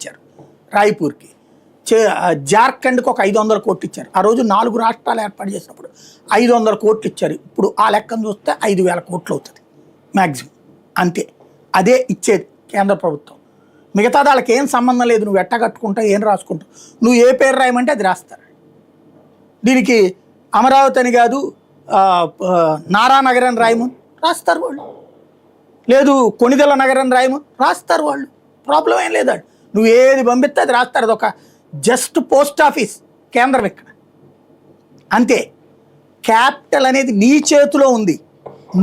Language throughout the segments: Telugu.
ఇచ్చారు రాయ్పూర్కి. జార్ఖండ్కి ఒక 500 కోట్లు ఇచ్చారు. ఆ రోజు 4 రాష్ట్రాలు ఏర్పాటు చేసినప్పుడు 500 కోట్లు ఇచ్చారు. ఇప్పుడు ఆ లెక్కను చూస్తే 5,000 కోట్లు అవుతుంది మ్యాక్సిమం, అంతే. అదే ఇచ్చేది కేంద్ర ప్రభుత్వం. మిగతా వాళ్ళకి ఏం సంబంధం లేదు. నువ్వు ఎట్ట కట్టుకుంటావు, ఏం రాసుకుంటావు, నువ్వు ఏ పేరు రాయమంటే అది రాస్తారు. దీనికి అమరావతి అని కాదు, నారానగరం రాయము రాస్తారు వాళ్ళు, లేదు కొణిదెల నగరం రాయము రాస్తారు వాళ్ళు. ప్రాబ్లం ఏం లేదు. నువ్వు ఏది పంపిస్తే అది రాస్తారు. అది ఒక జస్ట్ పోస్ట్ ఆఫీస్ కేంద్రం ఇక్కడ, అంతే. క్యాపిటల్ అనేది నీ చేతిలో ఉంది,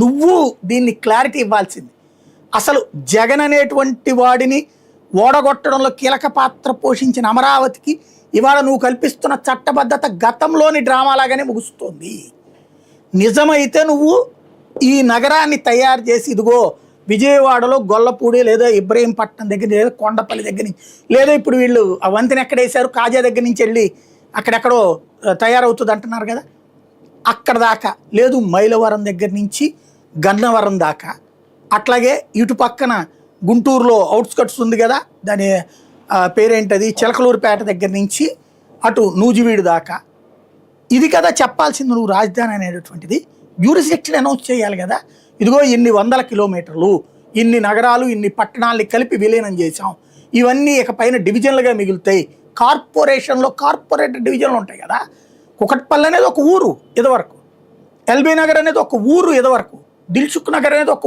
నువ్వు దీన్ని క్లారిటీ ఇవ్వాల్సింది. అసలు జగన్ అనేటువంటి వాడిని ఓడగొట్టడంలో కీలక పాత్ర పోషించిన అమరావతికి ఇవాళ నువ్వు కల్పిస్తున్న చట్టబద్ధత గతంలోని డ్రామాలాగానే ముగుస్తుంది. నిజమైతే నువ్వు ఈ నగరాన్ని తయారు చేసి ఇదిగో విజయవాడలో గొల్లపూడి లేదా ఇబ్రహీంపట్నం దగ్గర లేదా కొండపల్లి దగ్గర నుంచి, లేదా ఇప్పుడు వీళ్ళు ఆ వంతెన ఎక్కడేశారు కాజా దగ్గర నుంచి వెళ్ళి అక్కడెక్కడో తయారవుతుంది అంటున్నారు కదా, అక్కడ దాకా, లేదు మైలవరం దగ్గర నుంచి గన్నవరం దాకా, అట్లాగే ఇటు పక్కన గుంటూరులో అవుట్స్కట్స్ ఉంది కదా, దాని పేరేంటది, చిలకలూరుపేట దగ్గర నుంచి అటు నూజివీడు దాకా. ఇది కదా చెప్పాల్సింది నువ్వు రాజధాని అనేటటువంటిది. జ్యూరిస్డిక్షన్ అనౌన్స్ చేయాలి కదా. ఇదిగో ఇన్ని 100 కిలోమీటర్లు, ఇన్ని నగరాలు, ఇన్ని పట్టణాలని కలిపి విలీనం చేసాం, ఇవన్నీ ఇకపైన డివిజన్లుగా మిగులుతాయి. కార్పొరేషన్లో కార్పొరేట్ డివిజన్లు ఉంటాయి కదా. కుకట్పల్లి అనేది ఒక ఊరు ఇదివరకు, ఎల్బీ నగర్ అనేది ఒక ఊరు ఇదివరకు, దిల్సుఖ్ నగర్ అనేది ఒక